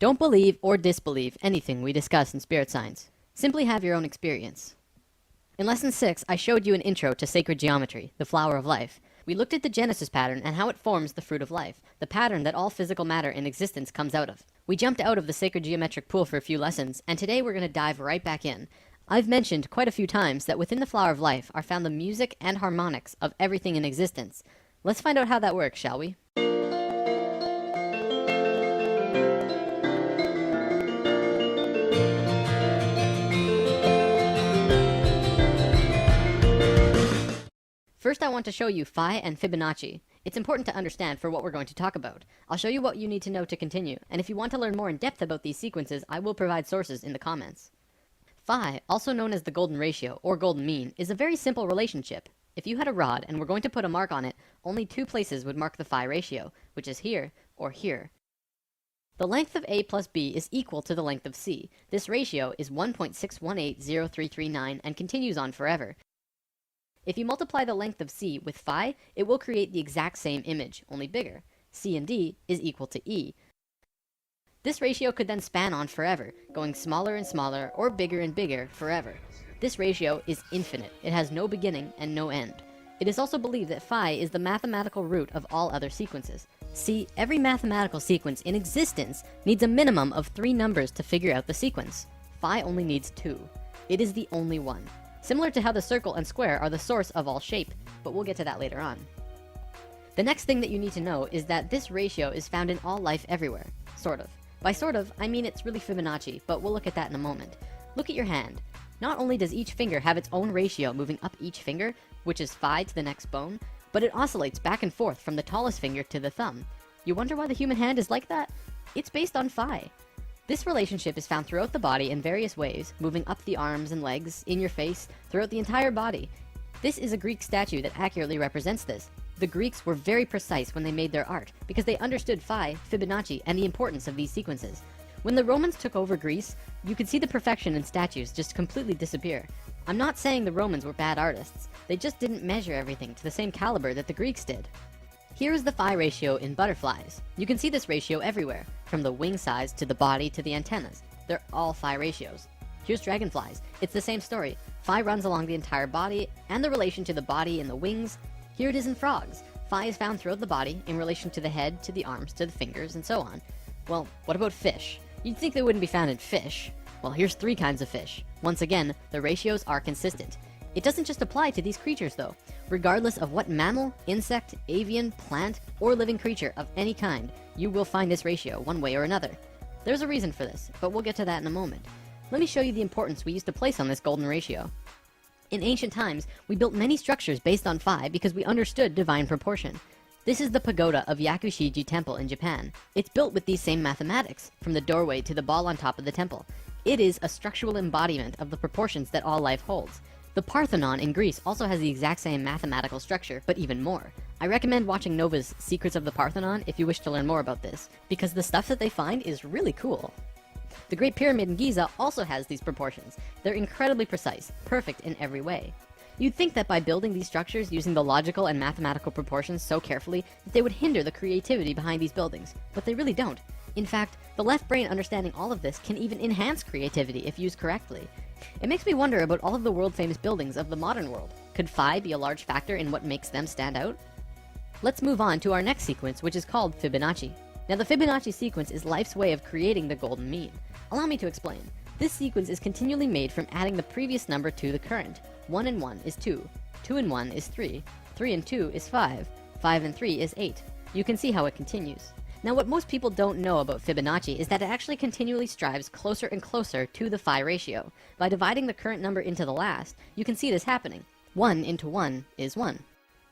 Don't believe or disbelieve anything we discuss in spirit science. Simply have your own experience. In Lesson 6, I showed you an intro to sacred geometry, the flower of life. We looked at the Genesis pattern and how it forms the fruit of life, the pattern that all physical matter in existence comes out of. We jumped out of the sacred geometric pool for a few lessons, and today we're going to dive right back in. I've mentioned quite a few times that within the flower of life are found the music and harmonics of everything in existence. Let's find out how that works, shall we? First, I want to show you phi and Fibonacci. It's important to understand for what we're going to talk about. I'll show you what you need to know to continue, and if you want to learn more in depth about these sequences, I will provide sources in the comments. Phi, also known as the golden ratio or golden mean, is a very simple relationship. If you had a rod and were going to put a mark on it, only two places would mark the phi ratio, which is here or here. The length of A plus B is equal to the length of C. This ratio is 1.6180339 and continues on forever. If you multiply the length of C with phi, it will create the exact same image, only bigger. C and D is equal to E. This ratio could then span on forever, going smaller and smaller or bigger and bigger forever. This ratio is infinite. It has no beginning and no end. It is also believed that phi is the mathematical root of all other sequences. See, every mathematical sequence in existence needs a minimum of 3 numbers to figure out the sequence. Phi only needs 2. It is the only one. Similar to how the circle and square are the source of all shape, but we'll get to that later on. The next thing that you need to know is that this ratio is found in all life everywhere, sort of. By sort of, I mean it's really Fibonacci, but we'll look at that in a moment. Look at your hand. Not only does each finger have its own ratio moving up each finger, which is phi to the next bone, but it oscillates back and forth from the tallest finger to the thumb. You wonder why the human hand is like that? It's based on phi. This relationship is found throughout the body in various ways, moving up the arms and legs, in your face, throughout the entire body. This is a Greek statue that accurately represents this. The Greeks were very precise when they made their art, because they understood phi, Fibonacci, and the importance of these sequences. When the Romans took over Greece, you could see the perfection in statues just completely disappear. I'm not saying the Romans were bad artists, they just didn't measure everything to the same caliber that the Greeks did. Here is the phi ratio in butterflies. You can see this ratio everywhere, from the wing size to the body to the antennas. They're all phi ratios. Here's dragonflies. It's the same story. Phi runs along the entire body, and the relation to the body and the wings. Here it is in frogs. Phi is found throughout the body, in relation to the head, to the arms, to the fingers, and so on. Well, what about fish? You'd think they wouldn't be found in fish. Well, here's 3 kinds of fish. Once again, the ratios are consistent. It doesn't just apply to these creatures though. Regardless of what mammal, insect, avian, plant, or living creature of any kind, you will find this ratio one way or another. There's a reason for this, but we'll get to that in a moment. Let me show you the importance we used to place on this golden ratio. In ancient times, we built many structures based on phi because we understood divine proportion. This is the pagoda of Yakushiji Temple in Japan. It's built with these same mathematics, from the doorway to the ball on top of the temple. It is a structural embodiment of the proportions that all life holds. The Parthenon in Greece also has the exact same mathematical structure, but even more. I recommend watching Nova's Secrets of the Parthenon if you wish to learn more about this, because the stuff that they find is really cool. The Great Pyramid in Giza also has these proportions. They're incredibly precise, perfect in every way. You'd think that by building these structures using the logical and mathematical proportions so carefully, that they would hinder the creativity behind these buildings, but they really don't. In fact, the left brain understanding all of this can even enhance creativity if used correctly. It makes me wonder about all of the world-famous buildings of the modern world. Could phi be a large factor in what makes them stand out? Let's move on to our next sequence, which is called Fibonacci. Now, the Fibonacci sequence is life's way of creating the golden mean. Allow me to explain. This sequence is continually made from adding the previous number to the current. 1 and 1 is 2. 2 and 1 is 3. 3 and 2 is 5. 5 and 3 is 8. You can see how it continues. Now, what most people don't know about Fibonacci is that it actually continually strives closer and closer to the phi ratio. By dividing the current number into the last, you can see this happening. 1 into 1 is 1.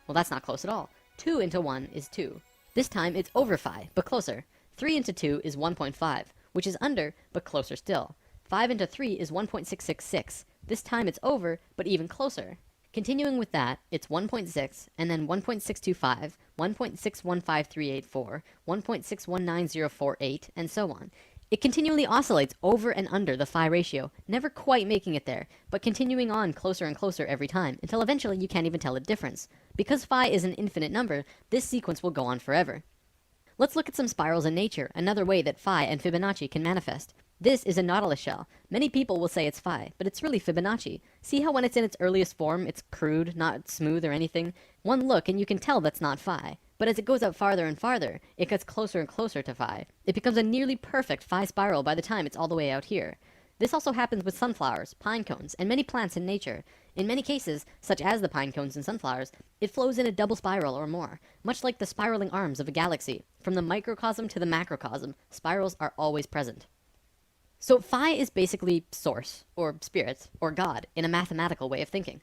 Well, that's not close at all. 2 into 1 is 2. This time it's over phi, but closer. 3 into 2 is 1.5, which is under, but closer still. 5 into 3 is 1.666. This time it's over, but even closer. Continuing with that, it's 1.6, and then 1.625, 1.615384, 1.619048, and so on. It continually oscillates over and under the phi ratio, never quite making it there, but continuing on closer and closer every time, until eventually you can't even tell the difference. Because phi is an infinite number, this sequence will go on forever. Let's look at some spirals in nature, another way that phi and Fibonacci can manifest. This is a nautilus shell. Many people will say it's phi, but it's really Fibonacci. See how when it's in its earliest form, it's crude, not smooth or anything? One look and you can tell that's not phi. But as it goes out farther and farther, it gets closer and closer to phi. It becomes a nearly perfect phi spiral by the time it's all the way out here. This also happens with sunflowers, pine cones, and many plants in nature. In many cases, such as the pine cones and sunflowers, it flows in a double spiral or more, much like the spiraling arms of a galaxy. From the microcosm to the macrocosm, spirals are always present. So phi is basically source, or spirit, or God, in a mathematical way of thinking.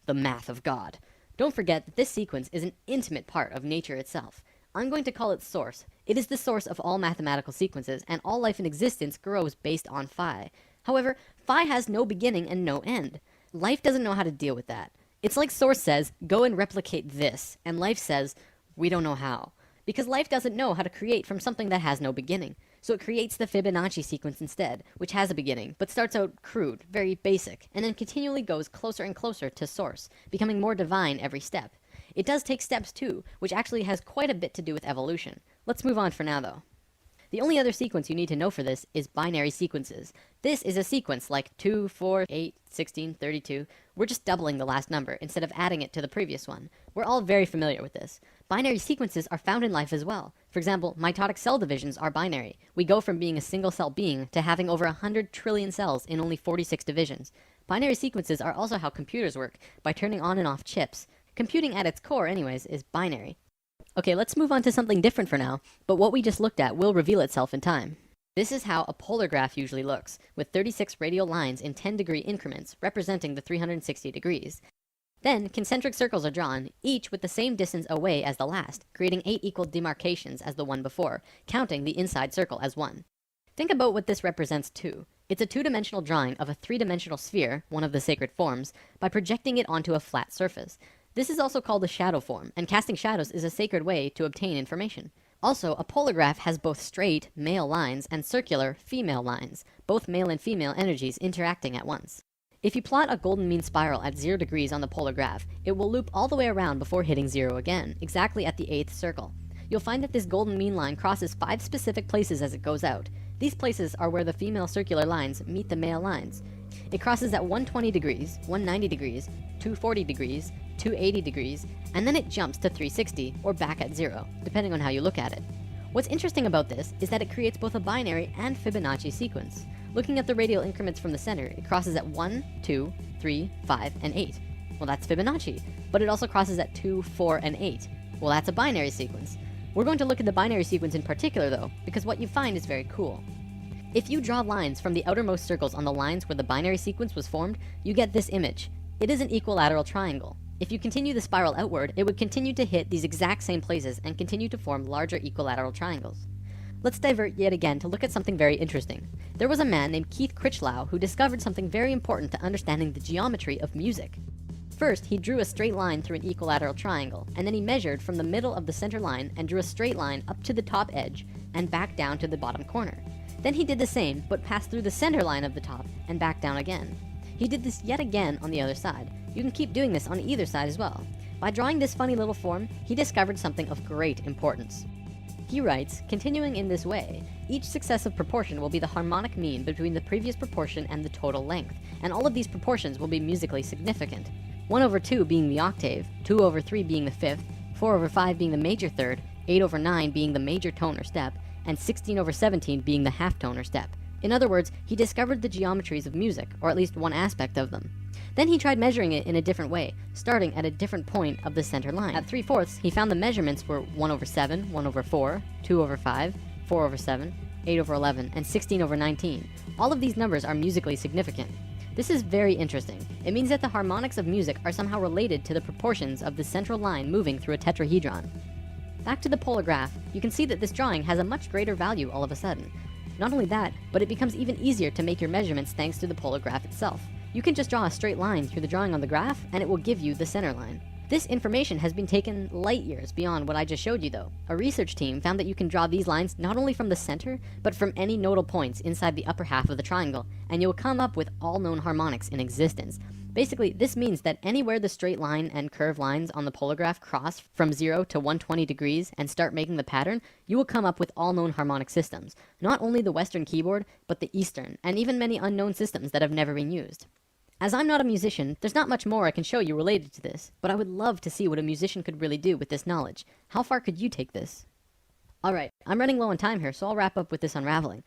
The math of God. Don't forget that this sequence is an intimate part of nature itself. I'm going to call it source. It is the source of all mathematical sequences, and all life in existence grows based on phi. However, phi has no beginning and no end. Life doesn't know how to deal with that. It's like source says, go and replicate this, and life says, we don't know how. Because life doesn't know how to create from something that has no beginning. So it creates the Fibonacci sequence instead, which has a beginning, but starts out crude, very basic, and then continually goes closer and closer to source, becoming more divine every step. It does take steps too, which actually has quite a bit to do with evolution. Let's move on for now though. The only other sequence you need to know for this is binary sequences. This is a sequence like 2, 4, 8, 16, 32. We're just doubling the last number instead of adding it to the previous one. We're all very familiar with this. Binary sequences are found in life as well. For example, mitotic cell divisions are binary. We go from being a single cell being to having over 100 trillion cells in only 46 divisions. Binary sequences are also how computers work, by turning on and off chips. Computing at its core anyways is binary. Okay, let's move on to something different for now, but what we just looked at will reveal itself in time. This is how a polar graph usually looks, with 36 radial lines in 10-degree increments representing the 360 degrees. Then, concentric circles are drawn, each with the same distance away as the last, creating 8 equal demarcations as the one before, counting the inside circle as 1. Think about what this represents too. It's a two-dimensional drawing of a three-dimensional sphere, one of the sacred forms, by projecting it onto a flat surface. This is also called a shadow form, and casting shadows is a sacred way to obtain information. Also, a polar graph has both straight, male lines, and circular, female lines, both male and female energies interacting at once. If you plot a golden mean spiral at 0 degrees on the polar graph, it will loop all the way around before hitting 0 again, exactly at the 8th circle. You'll find that this golden mean line crosses 5 specific places as it goes out. These places are where the female circular lines meet the male lines. It crosses at 120 degrees, 190 degrees, 240 degrees, 280 degrees, and then it jumps to 360 or back at 0, depending on how you look at it. What's interesting about this is that it creates both a binary and Fibonacci sequence. Looking at the radial increments from the center, it crosses at 1, 2, 3, 5, and 8. Well, that's Fibonacci, but it also crosses at 2, 4, and 8. Well, that's a binary sequence. We're going to look at the binary sequence in particular though, because what you find is very cool. If you draw lines from the outermost circles on the lines where the binary sequence was formed, you get this image. It is an equilateral triangle. If you continue the spiral outward, it would continue to hit these exact same places and continue to form larger equilateral triangles. Let's divert yet again to look at something very interesting. There was a man named Keith Critchlow who discovered something very important to understanding the geometry of music. First, he drew a straight line through an equilateral triangle, and then he measured from the middle of the center line and drew a straight line up to the top edge and back down to the bottom corner. Then he did the same, but passed through the center line of the top and back down again. He did this yet again on the other side. You can keep doing this on either side as well. By drawing this funny little form, he discovered something of great importance. He writes, continuing in this way, each successive proportion will be the harmonic mean between the previous proportion and the total length, and all of these proportions will be musically significant. 1/2 being the octave, 2/3 being the fifth, 4/5 being the major third, 8/9 being the major tone or step, and 16/17 being the half tone or step. In other words, he discovered the geometries of music, or at least one aspect of them. Then he tried measuring it in a different way, starting at a different point of the center line. At 3/4, he found the measurements were 1/7, 1/4, 2/5, 4/7, 8/11, and 16/19. All of these numbers are musically significant. This is very interesting. It means that the harmonics of music are somehow related to the proportions of the central line moving through a tetrahedron. Back to the polar graph, you can see that this drawing has a much greater value all of a sudden. Not only that, but it becomes even easier to make your measurements thanks to the polar graph itself. You can just draw a straight line through the drawing on the graph, and it will give you the center line. This information has been taken light years beyond what I just showed you though. A research team found that you can draw these lines not only from the center, but from any nodal points inside the upper half of the triangle, and you'll come up with all known harmonics in existence. Basically, this means that anywhere the straight line and curved lines on the polar graph cross from 0 to 120 degrees and start making the pattern, you will come up with all known harmonic systems. Not only the Western keyboard, but the Eastern, and even many unknown systems that have never been used. As I'm not a musician, there's not much more I can show you related to this, but I would love to see what a musician could really do with this knowledge. How far could you take this? Alright, I'm running low on time here, so I'll wrap up with this unraveling.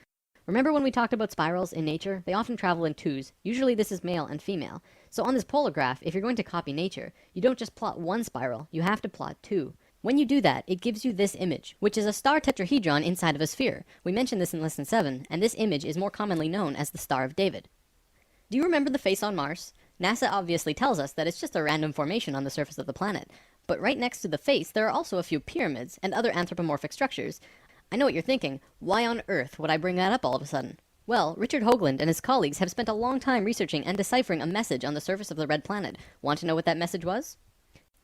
Remember when we talked about spirals in nature? They often travel in twos. Usually this is male and female. So on this polar graph, if you're going to copy nature, you don't just plot one spiral, you have to plot two. When you do that, it gives you this image, which is a star tetrahedron inside of a sphere. We mentioned this in lesson 7, and this image is more commonly known as the Star of David. Do you remember the face on Mars? NASA obviously tells us that it's just a random formation on the surface of the planet. But right next to the face, there are also a few pyramids and other anthropomorphic structures. I know what you're thinking. Why on earth would I bring that up all of a sudden? Well, Richard Hoagland and his colleagues have spent a long time researching and deciphering a message on the surface of the red planet. Want to know what that message was?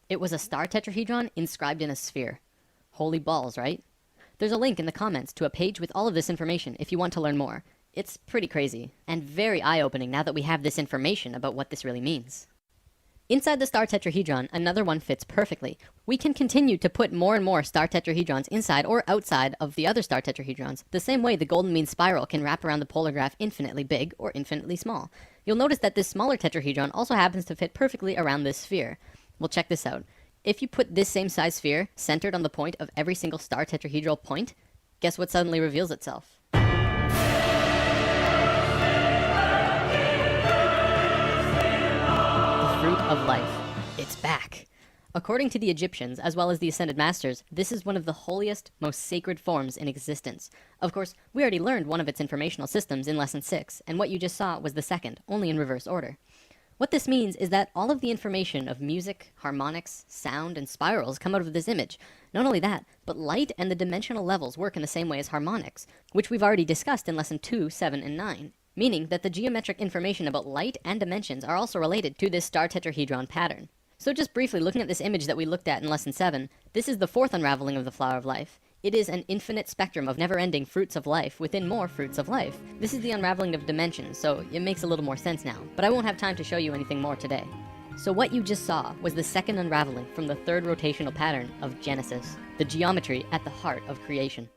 It was a star tetrahedron inscribed in a sphere. Holy balls, right? There's a link in the comments to a page with all of this information if you want to learn more. It's pretty crazy, and very eye-opening now that we have this information about what this really means. Inside the star tetrahedron, another one fits perfectly. We can continue to put more and more star tetrahedrons inside or outside of the other star tetrahedrons, the same way the golden mean spiral can wrap around the polar graph infinitely big or infinitely small. You'll notice that this smaller tetrahedron also happens to fit perfectly around this sphere. Well, check this out. If you put this same size sphere centered on the point of every single star tetrahedral point, guess what suddenly reveals itself? The fruit of life. It's back. According to the Egyptians, as well as the Ascended Masters, this is one of the holiest, most sacred forms in existence. Of course, we already learned one of its informational systems in Lesson 6, and what you just saw was the second, only in reverse order. What this means is that all of the information of music, harmonics, sound, and spirals come out of this image. Not only that, but light and the dimensional levels work in the same way as harmonics, which we've already discussed in Lesson 2, 7, and 9. Meaning that the geometric information about light and dimensions are also related to this star tetrahedron pattern. So just briefly looking at this image that we looked at in Lesson 7, this is the fourth unraveling of the flower of life. It is an infinite spectrum of never-ending fruits of life within more fruits of life. This is the unraveling of dimensions, so it makes a little more sense now, but I won't have time to show you anything more today. So what you just saw was the second unraveling from the third rotational pattern of Genesis, the geometry at the heart of creation.